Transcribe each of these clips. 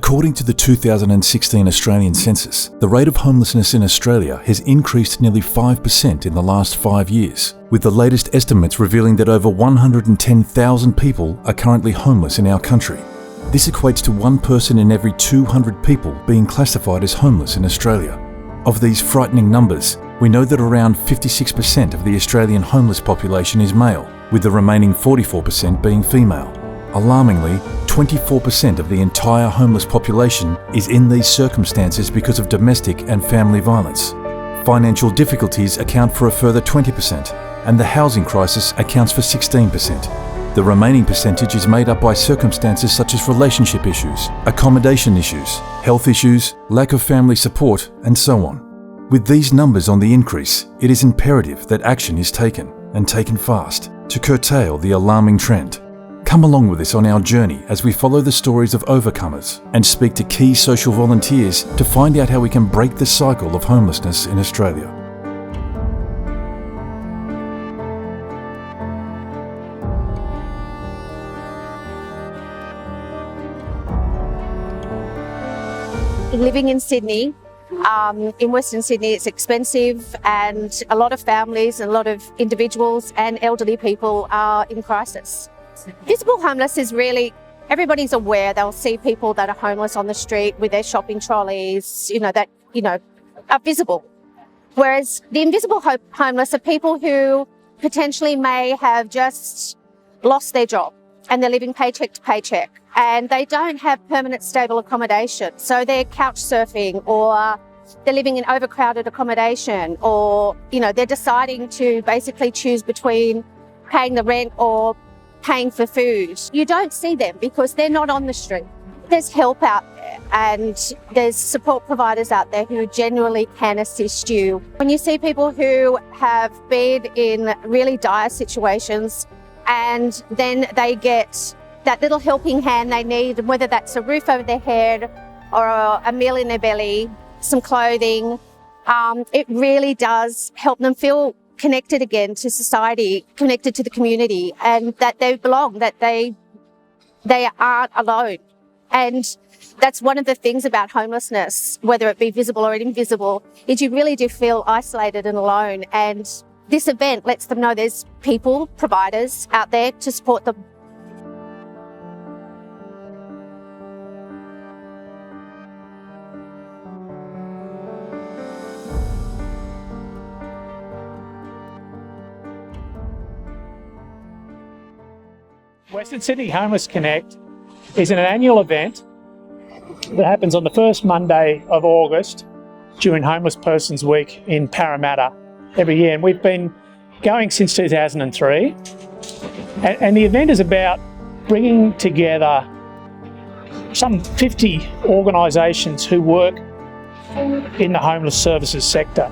According to the 2016 Australian census, the rate of homelessness in Australia has increased nearly 5% in the last 5 years, with the latest estimates revealing that over 110,000 people are currently homeless in our country. This equates to 1 person in every 200 people being classified as homeless in Australia. Of these frightening numbers, we know that around 56% of the Australian homeless population is male, with the remaining 44% being female. Alarmingly, 24% of the entire homeless population is in these circumstances because of domestic and family violence. Financial difficulties account for a further 20%, and the housing crisis accounts for 16%. The remaining percentage is made up by circumstances such as relationship issues, accommodation issues, health issues, lack of family support, and so on. With these numbers on the increase, it is imperative that action is taken, and taken fast, to curtail the alarming trend. Come along with us on our journey as we follow the stories of overcomers and speak to key social volunteers to find out how we can break the cycle of homelessness in Australia. Living in Sydney, in Western Sydney, it's expensive, and a lot of families and a lot of individuals and elderly people are in crisis. Visible homeless is really, everybody's aware. They'll see people that are homeless on the street with their shopping trolleys, that are visible. Whereas the invisible homeless are people who potentially may have just lost their job and they're living paycheck to paycheck, and they don't have permanent stable accommodation. So they're couch surfing, or they're living in overcrowded accommodation, or, they're deciding to basically choose between paying the rent or paying for food. You don't see them because they're not on the street. There's help out there, and there's support providers out there who genuinely can assist you. When you see people who have been in really dire situations and then they get that little helping hand they need, whether that's a roof over their head or a meal in their belly, some clothing, it really does help them feel connected again to society, connected to the community, and that they belong, that they aren't alone. And that's one of the things about homelessness, whether it be visible or invisible, is you really do feel isolated and alone. And this event lets them know there's people, providers out there to support them. Western Sydney Homeless Connect is an annual event that happens on the first Monday of August during Homeless Persons Week in Parramatta every year. And we've been going since 2003. And the event is about bringing together some 50 organisations who work in the homeless services sector,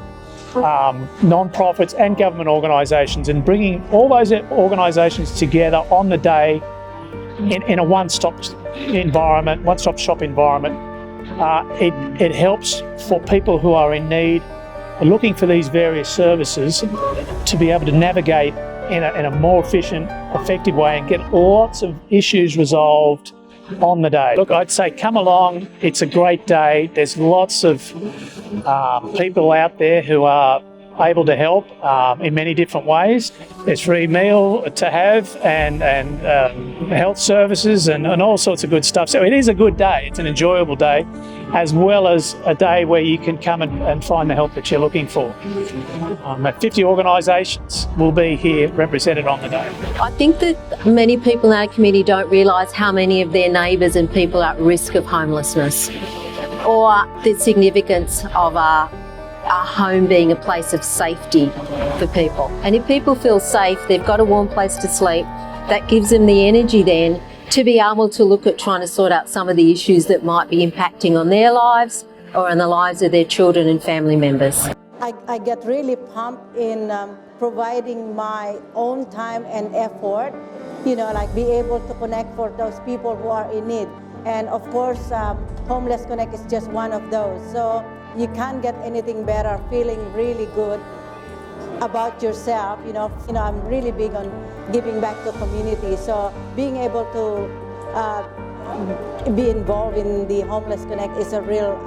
non-profits and government organisations, and bringing all those organisations together on the day in a one-stop shop environment. It helps for people who are in need, looking for these various services, to be able to navigate in a more efficient, effective way and get lots of issues resolved on the day. Look, I'd say come along. It's a great day. There's lots of people out there who are able to help in many different ways. There's free meal to have, and health services and all sorts of good stuff. So it is a good day. It's an enjoyable day, as well as a day where you can come and find the help that you're looking for. 50 organisations will be here represented on the day. I think that many people in our community don't realise how many of their neighbours and people are at risk of homelessness, or the significance of our home being a place of safety for people. And if people feel safe, they've got a warm place to sleep, that gives them the energy then to be able to look at trying to sort out some of the issues that might be impacting on their lives or on the lives of their children and family members. I get really pumped in providing my own time and effort, like be able to connect for those people who are in need. And of course, Homeless Connect is just one of those. So you can't get anything better, feeling really good about yourself. I'm really big on giving back to community. So being able to be involved in the Homeless Connect is a real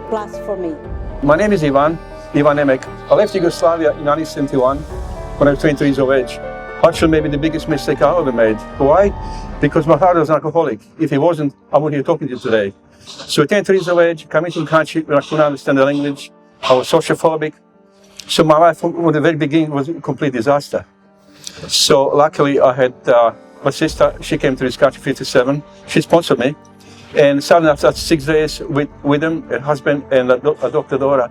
plus for me. My name is Ivan Emek. I left Yugoslavia in 1971 when I was 23 years of age. Actually, maybe the biggest mistake I ever made. Why? Because my father was an alcoholic. If he wasn't, I wouldn't be talking to you today. So at 23 years of age, coming to the country when I couldn't understand the language, I was sociophobic. So my life from the very beginning was a complete disaster. So luckily I had my sister, she came to this country 57. She sponsored me. And suddenly after 6 days with them, her husband and a doctor Dora,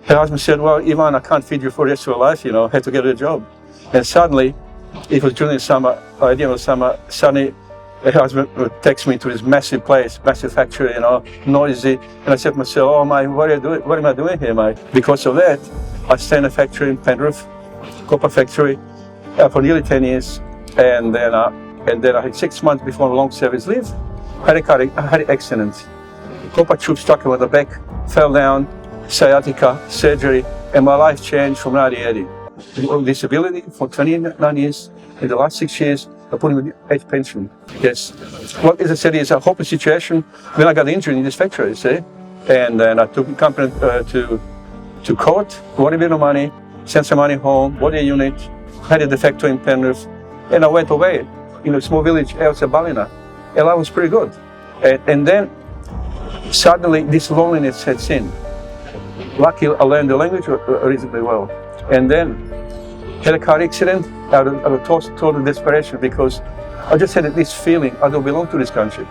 her husband said, well, Ivan, I can't feed you for the rest of your life, I had to get a job. And suddenly, it was during the summer, at the end of summer, suddenly her husband would text me to this massive place, massive factory, noisy. And I said to myself, oh my, what am I doing here, mate? Because of that, I stayed in a factory in Penrith, copper factory, for nearly 10 years. And then I had 6 months before a long service leave. I had an accident. Copper tube stuck in the back, fell down, sciatica, surgery, and my life changed from 1980. Disability for 29 years. In the last 6 years, I put in age pension. Yes. Well, as I said, it's a hopeless situation. When I got injured in this factory, you see, and then I took the company to court, won a bit of money, sent some money home, bought a unit, had the factory in Penrith, and I went away in a small village outside Ballina. And life was pretty good. And then suddenly this loneliness sets in. Luckily, I learned the language reasonably well. And then had a car accident out of total desperation because I just had this feeling I don't belong to this country.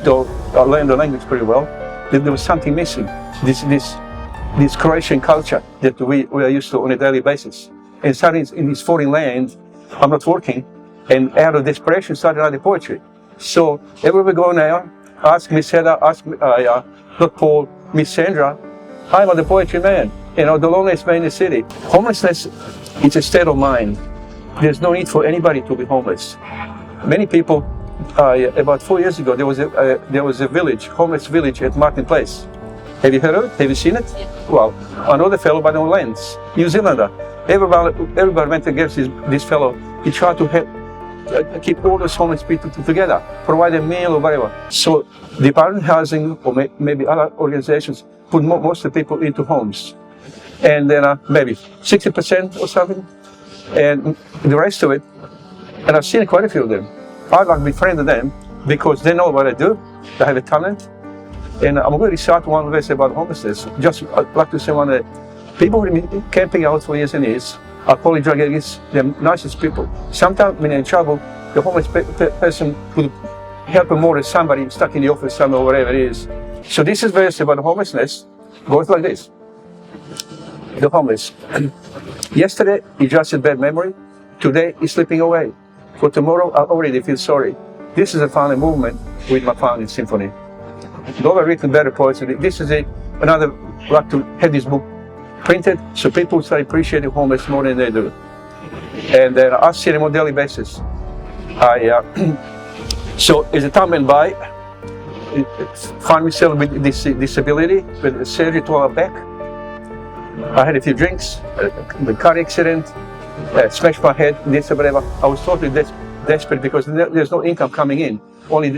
Though I learned the language pretty well, there was something missing. This Croatian culture that we are used to on a daily basis. And suddenly in this foreign land, I'm not working, and out of desperation started writing poetry. So everywhere we go now, ask Miss Heather, ask Dr. Paul, Miss Sandra, I'm the poetry man, the loneliest man in the city. Homelessness is a state of mind. There's no need for anybody to be homeless. Many people, about 4 years ago, there was a village, homeless village at Martin Place. Have you heard of it? Have you seen it? Yeah. Well, another fellow by the name of Lance, New Zealander. Everybody went against this fellow. He tried to keep all those homeless people together, provide a meal or whatever. So the Department of Housing or maybe other organizations put most of the people into homes. And then maybe 60% or something. And the rest of it, and I've seen quite a few of them. I'd like to befriend them because they know what I do, they have a talent. And I'm going to start one verse about homelessness. Just I'd like to say one that people who have been camping out for years and years, alcoholic drug addicts, they're nicest people. Sometimes when they're in trouble, the homeless person would help them more than somebody stuck in the office somewhere or whatever it is. So this is verse about homelessness. Goes like this. The homeless. Yesterday, he just had bad memory. Today, he's slipping away. For tomorrow, I already feel sorry. This is a final movement with my founding symphony. Though I've written better poetry, this is another, I'd like to have this book printed so people start appreciating homeless more than they do. And then I see them on a daily basis. So as the time went by, I found myself with this disability, with a surgery to our back. I had a few drinks, a car accident, smashed my head, this or whatever. I was totally desperate because there's no income coming in, only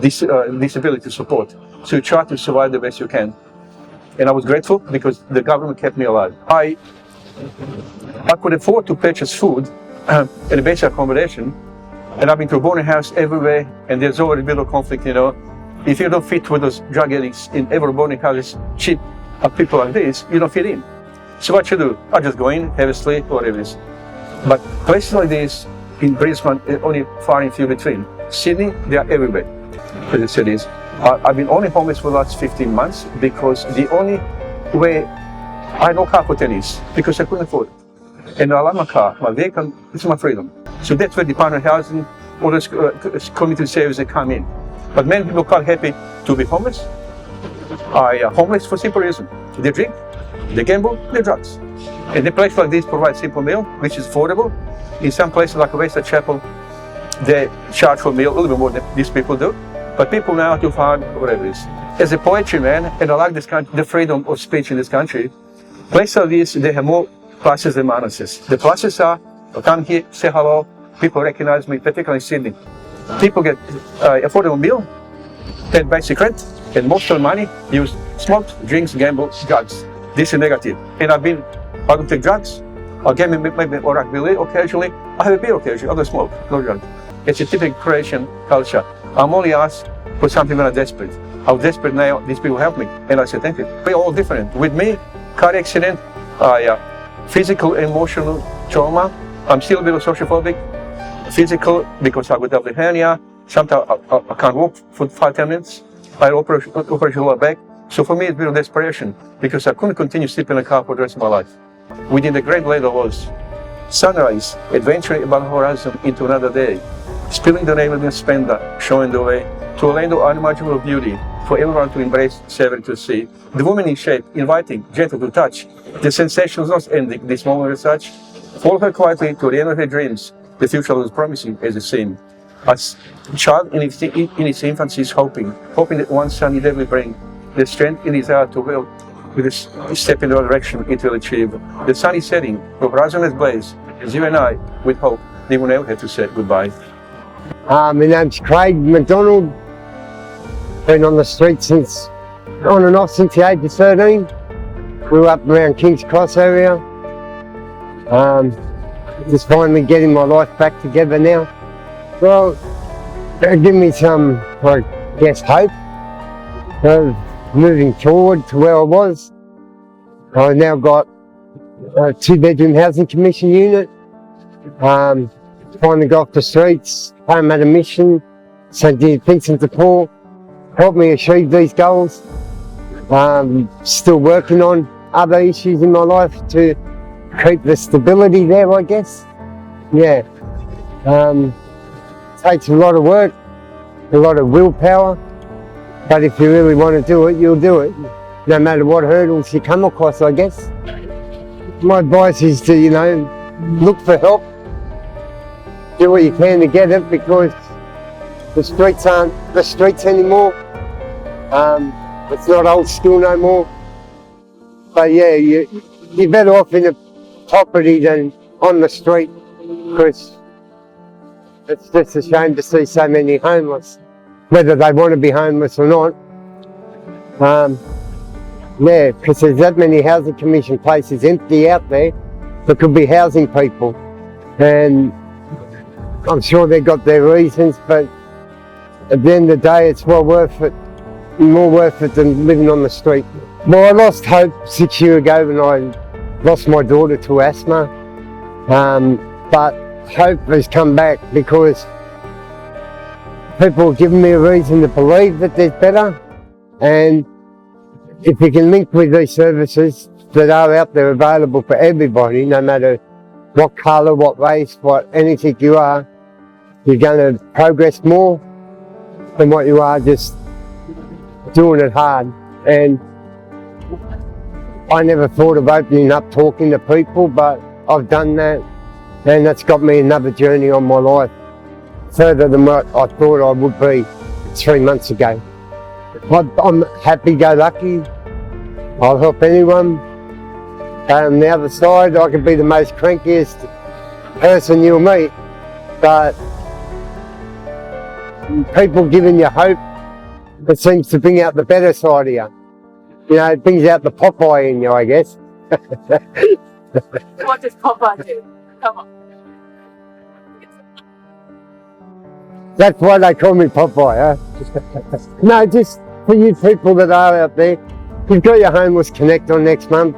disability support. So you try to survive the best you can. And I was grateful because the government kept me alive. I could afford to purchase food and a basic accommodation, and I've been to a boarding house everywhere, and there's always a bit of conflict, If you don't fit with those drug addicts in every boarding house, cheap people like this, you don't fit in. So what you do? I just go in, have a sleep, whatever it is. But places like this in Brisbane, only far and few between. Sydney, they are everywhere. The cities. I've been only homeless for the last 15 months because the only way I had no car for 10 years because I couldn't afford it. And I love my car, my vehicle, it's my freedom. So that's where the Department of Housing, all those community services that come in. But many people are quite happy to be homeless. Are homeless for simple reason. They drink, they gamble, they drugs. And the place like this provides simple meal, which is affordable. In some places like Western Chapel, they charge for a meal a little bit more than these people do. But people now to find whatever it is. As a poetry man, and I like this country, the freedom of speech in this country, places like this, they have more pluses than minuses. The pluses are, I come here, say hello, people recognize me, particularly in Sydney. People get affordable meal, then basic rent, and most of the money used smoke, drinks, gamble, drugs. This is negative. And I don't take drugs. I'll get maybe or rugby occasionally. I have a beer occasionally. I don't smoke, no drugs. It's a typical Croatian culture. I'm only asked for something when I'm desperate. I'm desperate now, these people help me. And I say, thank you. We're all different. With me, car accident, physical, emotional trauma. I'm still a bit sociophobic. Physical, because I got double hernia. Sometimes I can't walk for 5-10 minutes. I operation lower back. So for me, it's a bit of desperation because I couldn't continue sleeping in a car for the rest of my life. Within the great ladder was sunrise, adventuring above the horizon into another day, spilling the rainbow in splendor, showing the way to a land of unimaginable beauty for everyone to embrace, savor to see. The woman in shape, inviting, gentle to touch. The sensations not ending, this moment as such. Follow her quietly to the end of her dreams. The future was promising as it seemed. As a child in its infancy is hoping that one sunny day will bring the strength in his heart to will with a step in the right direction it will achieve. The sun is setting, the horizon is blaze, as you and I, with hope, they will never have to say goodbye. My name's Craig McDonald. Been on the street on and off since the age of 13. Grew up around King's Cross area. Just finally getting my life back together now. Well, it'll give me some, I guess, hope of moving forward to where I was. I've now got a 2-bedroom housing commission unit. Finally got off the streets, Parramatta Mission, St. Vincent de Paul, helped me achieve these goals. Still working on other issues in my life to keep the stability there, I guess. Yeah. Takes a lot of work, a lot of willpower, but if you really want to do it, you'll do it, no matter what hurdles you come across, I guess. My advice is to, look for help, do what you can to get it, because the streets aren't the streets anymore. It's not old school no more. But yeah, you're better off in a property than on the street, because it's just a shame to see so many homeless, whether they want to be homeless or not. Yeah, because there's that many housing commission places empty out there that could be housing people. And I'm sure they've got their reasons, but at the end of the day, it's well worth it, more worth it than living on the street. Well, I lost hope 6 years ago when I lost my daughter to asthma. But hope has come back because people have given me a reason to believe that there's better. And if you can link with these services that are out there available for everybody, no matter what colour, what race, what anything you are, you're going to progress more than what you are just doing it hard. And I never thought of opening up talking to people, but I've done that, and that's got me another journey on my life, further than what I thought I would be 3 months ago. I'm happy-go-lucky. I'll help anyone. On the other side, I can be the most crankiest person you'll meet, but people giving you hope, it seems to bring out the better side of you. It brings out the Popeye in you, I guess. What does Popeye do? Come on. That's why they call me Popeye, huh? No, just for you people that are out there, you've got your Homeless Connect on next month.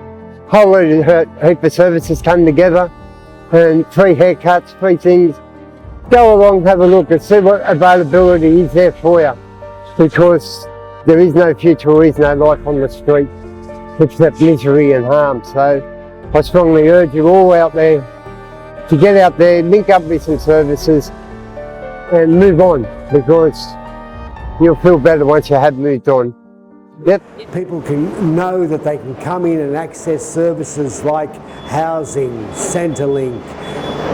Whole heap of services come together, and free haircuts, free things. Go along, have a look and see what availability is there for you, because there is no future, there is no life on the street except misery and harm. So I strongly urge you all out there to get out there, link up with some services and move on, because you'll feel better once you have moved on. Yep. People can know that they can come in and access services like housing, Centrelink,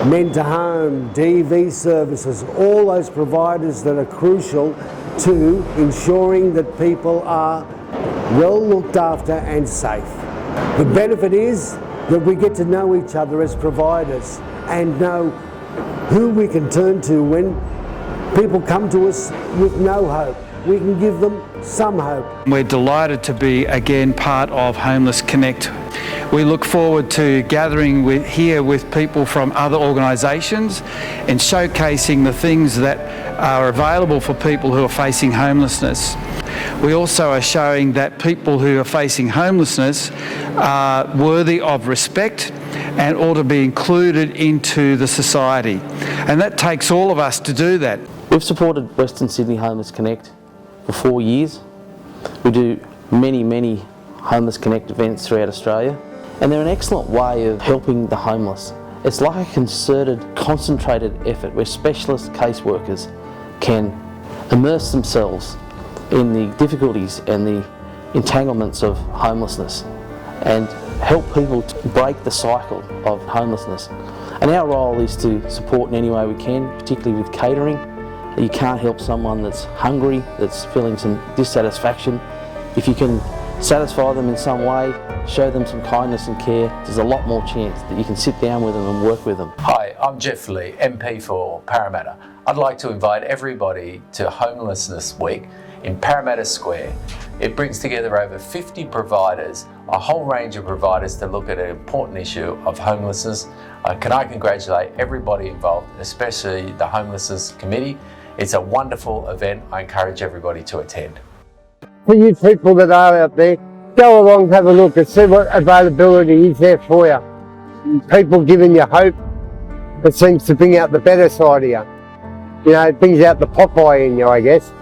Men to Home, DV services, all those providers that are crucial to ensuring that people are well looked after and safe. The benefit is that we get to know each other as providers and know who we can turn to when People come to us with no hope. We can give them some hope. We're delighted to be again part of Homeless Connect. We look forward to gathering here with people from other organisations and showcasing the things that are available for people who are facing homelessness. We also are showing that people who are facing homelessness are worthy of respect and ought to be included into the society. And that takes all of us to do that. We've supported Western Sydney Homeless Connect for 4 years. We do many Homeless Connect events throughout Australia, and they're an excellent way of helping the homeless. It's like a concerted, concentrated effort where specialist caseworkers can immerse themselves in the difficulties and the entanglements of homelessness and help people to break the cycle of homelessness. And our role is to support in any way we can, particularly with catering. You can't help someone that's hungry, that's feeling some dissatisfaction. If you can satisfy them in some way, show them some kindness and care, there's a lot more chance that you can sit down with them and work with them. Hi, I'm Jeff Lee, MP for Parramatta. I'd like to invite everybody to Homelessness Week in Parramatta Square. It brings together over 50 providers, a whole range of providers to look at an important issue of homelessness. Can I congratulate everybody involved, especially the Homelessness Committee. It's a wonderful event. I encourage everybody to attend. For you people that are out there, go along, have a look and see what availability is there for you. People giving you hope, it seems to bring out the better side of you. You know, it brings out the Popeye in you, I guess.